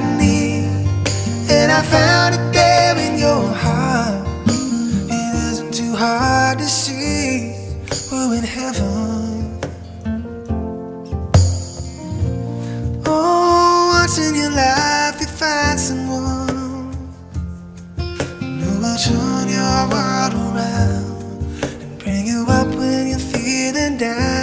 I need, and I found it there in your heart. It isn't too hard to see we're in heaven. Oh, once in your life you find someone who will turn your world around and bring you up when you're feeling down.